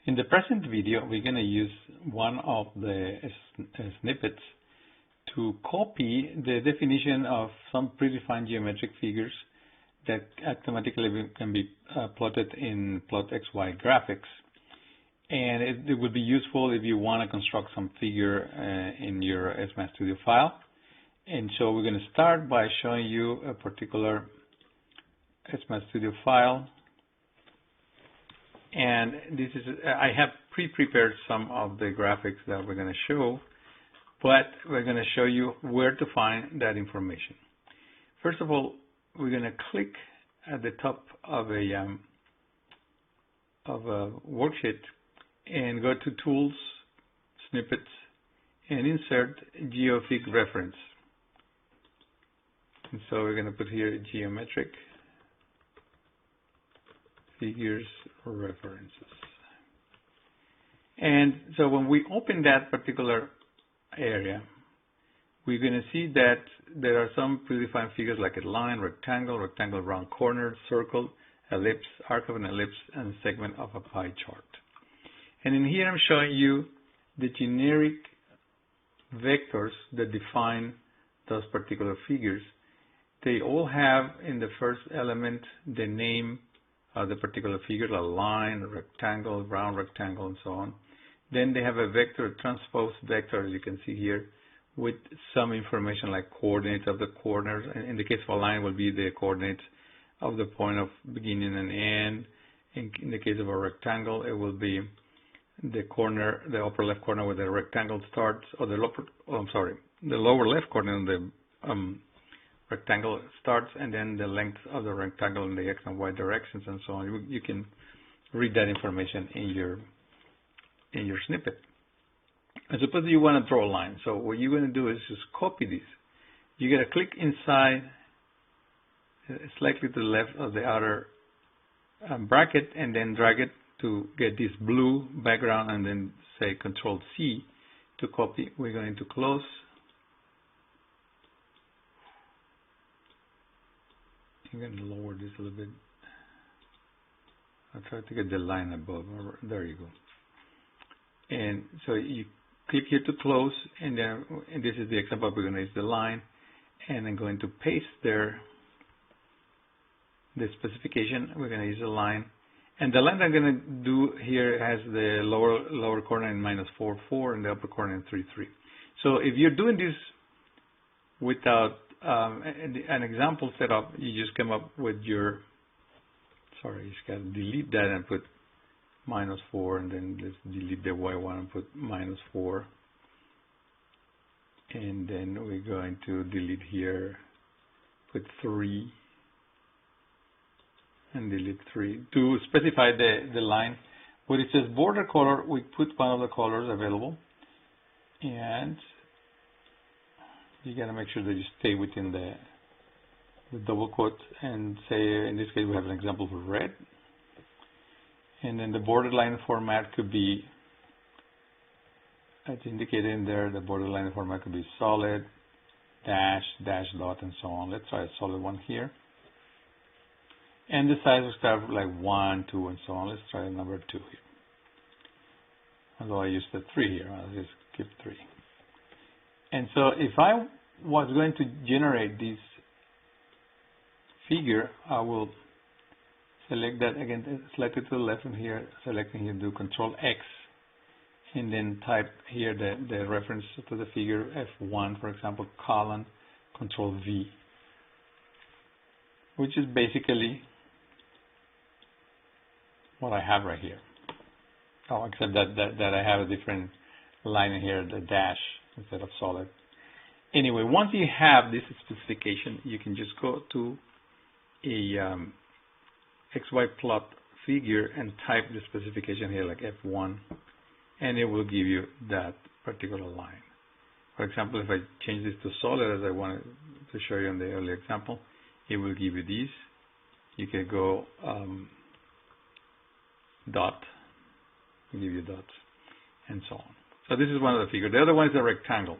In the present video, we're going to use one of the snippets to copy the definition of some predefined geometric figures that automatically can be plotted in plot XY graphics. And it would be useful if you want to construct some figure in your SMAT Studio file. And so we're going to start by showing you a particular SMAT Studio file. And this is, I have pre-prepared some of the graphics that we're going to show, but we're going to show you where to find that information. First of all, we're going to click at the top of a worksheet and go to Tools, Snippets, and insert Geofeed reference. And so we're going to put here geometric figures references. And so when we open that particular area, we're going to see that there are some predefined figures like a line, rectangle, rectangle round corner, circle, ellipse, arc of an ellipse, and segment of a pie chart. And in here I'm showing you the generic vectors that define those particular figures. They all have in the first element the name of the particular figure, a line, a rectangle, round rectangle, and so on. Then they have a vector, a transpose vector, as you can see here, with some information like coordinates of the corners. In the case of a line, it will be the coordinates of the point of beginning and end. In the case of a rectangle, it will be the corner, the upper left corner where the rectangle starts, or the lower left corner of the rectangle starts, and then the length of the rectangle in the X and Y directions, and so on. You can read that information in your snippet. And suppose you want to draw a line. So what you're going to do is just copy this. You're going to click inside, slightly to the left of the outer bracket, and then drag it to get this blue background, and then say Control C to copy. We're going to close. I'm going to lower this a little bit. I'll try to get the line above. There you go. And so you click here to close, and then this is the example. We're going to use the line, and I'm going to paste there the specification. We're going to use a line, and the line I'm going to do here has the lower corner in -4,4 and the upper corner in 3,3. So if you're doing this without an example setup, you just come up with your, you just got to delete that and put -4, and then let's delete the Y1 and put -4. And then we're going to delete here, put 3, and delete 3. To specify the line, when it says border color, we put one of the colors available, and you got to make sure that you stay within the double quote, and say, in this case, we have an example for red. And then the borderline format could be, as indicated in there, the borderline format could be solid, dash, dash dot, and so on. Let's try a solid one here. And the size will start with like 1, 2, and so on. Let's try number 2 here. Although I used the 3 here, I'll just keep 3. And so if I was going to generate this figure, I will select that again, select it to the left, and here, selecting here, do Control X, and then type here the reference to the figure, F1, for example, colon, Control V, which is basically what I have right here. Oh, except that I have a different line here, the dash, instead of solid. Anyway, once you have this specification, you can just go to a XY plot figure and type the specification here like F1, and it will give you that particular line. For example, if I change this to solid, as I wanted to show you in the earlier example, it will give you these. You can go dot, give you dots, and so on. So this is one of the figures. The other one is a rectangle.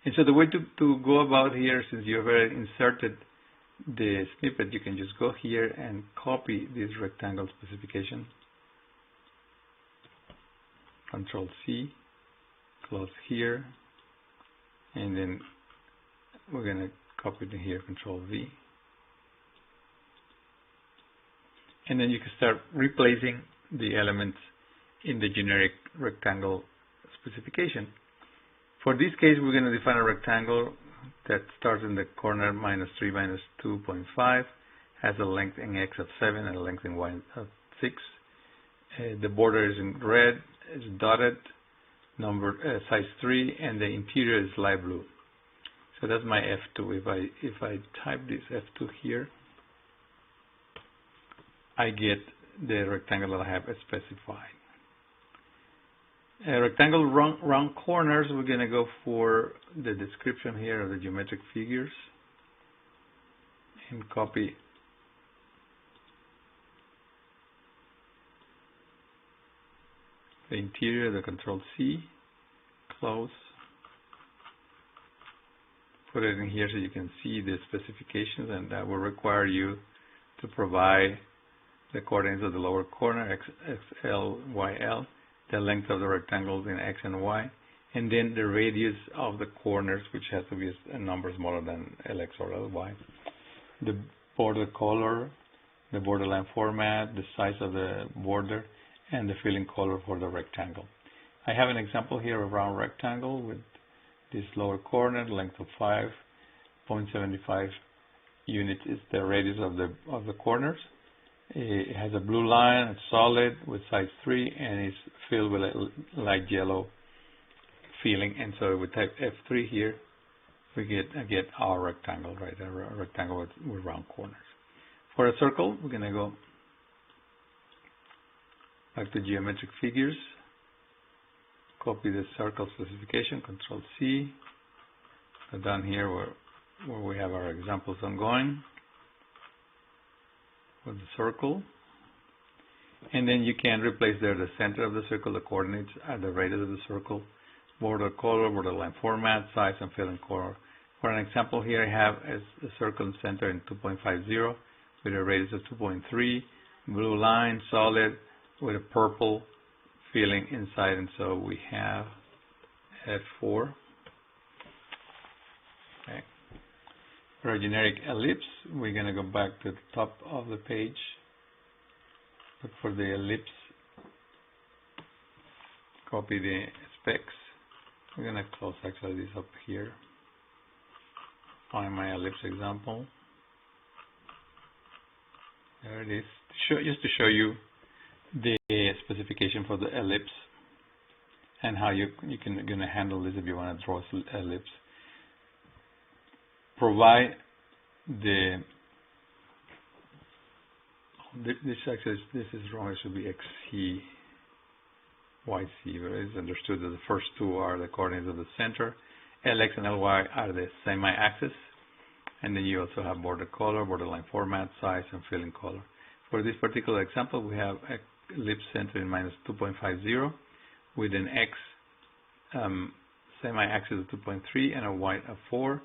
And so the way to go about here, since you've already inserted the snippet, you can just go here and copy this rectangle specification Control C, close here, and then we're going to copy it here, Control V. And then you can start replacing the elements in the generic rectangle specification. For this case, we're going to define a rectangle that starts in the corner -3 -2.5, has a length in X of 7 and a length in Y of 6. The border is in red, it's dotted, number size 3, and the interior is light blue. So that's my F2. If I type this F2 here, I get the rectangle that I have specified. Rectangle round corners, we're going to go for the description here of the geometric figures and copy the interior, the Control C, close, put it in here so you can see the specifications, and that will require you to provide the coordinates of the lower corner, X, L, Y, L, the length of the rectangles in X and Y, and then the radius of the corners, which has to be a number smaller than LX or LY. The border color, the borderline format, the size of the border, and the filling color for the rectangle. I have an example here of a round rectangle with this lower corner, length of 5.75 units is the radius of the corners. It has a blue line, it's solid with size 3, and it's filled with a light yellow filling. And so we type F3 here, we get our rectangle, right? A rectangle with round corners. For a circle, we're going to go back to geometric figures, copy the circle specification, Control C, go down here where we have our examples ongoing with the circle, and then you can replace there the center of the circle, the coordinates, the radius of the circle, border color, borderline format, size, and filling color. For an example here, I have a circle center in 2.50 with a radius of 2.3, blue line, solid, with a purple filling inside, and so we have F4. Okay. For a generic ellipse, we're going to go back to the top of the page. Look for the ellipse. Copy the specs. We're going to close actually this up here. Find my ellipse example. There it is. Just to show you the specification for the ellipse and how you're going to handle this if you want to draw an ellipse. Provide this axis, this is wrong, it should be XC, YC, but it's understood that the first two are the coordinates of the center. LX and LY are the semi-axis, and then you also have border color, borderline format, size, and filling color. For this particular example, we have ellipse center in -2.50 with an X semi-axis of 2.3 and a Y of 4.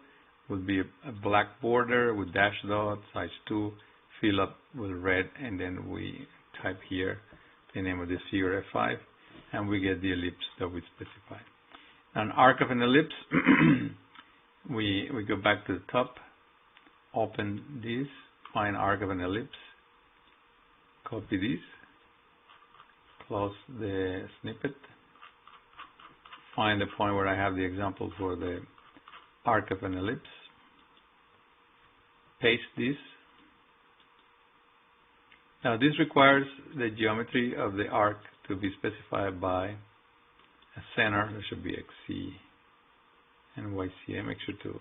Would be a black border with dash dot, size 2, fill up with red, and then we type here the name of this figure F5, and we get the ellipse that we specified. An arc of an ellipse, we go back to the top, open this, find arc of an ellipse, copy this, close the snippet, find the point where I have the example for the arc of an ellipse, paste this. Now this requires the geometry of the arc to be specified by a center. There should be XC and YC. I make sure to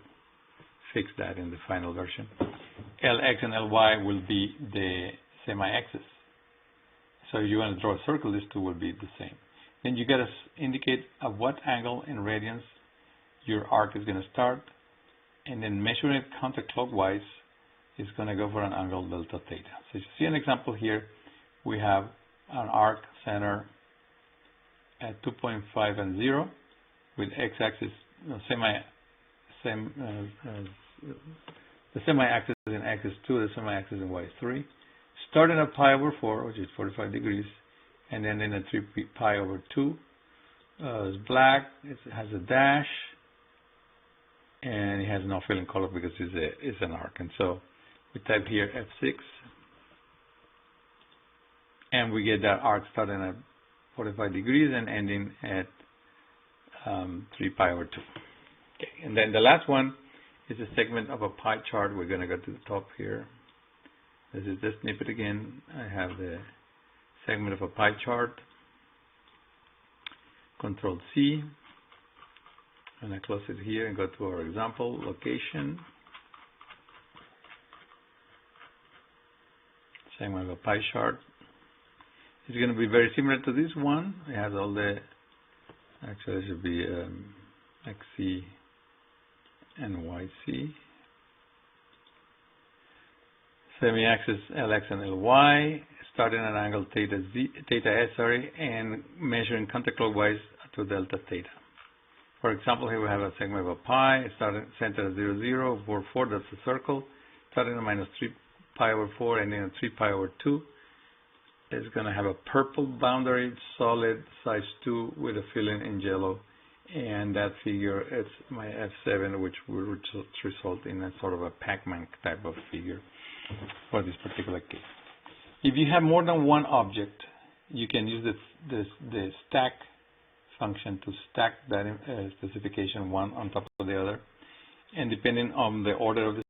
fix that in the final version. LX and LY will be the semi-axis. So if you want to draw a circle, these two will be the same. Then you got to indicate at what angle in radians your arc is going to start, and then measuring it counterclockwise is going to go for an angle delta theta. So you see an example here. We have an arc center at 2.5 and 0 with x-axis the semi-axis in x is 2, the semi-axis in y is 3. Starting at pi over 4, which is 45 degrees, and then in a 3 pi over 2, is black. It has a dash, and it has no filling color because it's an arc. And so we type here F6, and we get that arc starting at 45 degrees and ending at 3 pi over 2. Okay, and then the last one is a segment of a pie chart. We're going to go to the top here. This is the snippet again. I have the segment of a pie chart. Control C, and I close it here and go to our example, location. Segment of a pie chart. It's going to be very similar to this one. It has all the, actually it should be XC and YC. Semi-axis LX and LY, starting at an angle theta S, and measuring counterclockwise to delta theta. For example, here we have a segment of a pie, starting center at 0, 0, 4, 4, that's a circle, starting at minus 3 pi over 4, ending at 3 pi over 2. It's going to have a purple boundary, solid, size 2, with a filling in yellow. And that figure is my F7, which will result in a sort of a Pac-Man type of figure for this particular case. If you have more than one object, you can use the stack function to stack that specification one on top of the other. And depending on the order of the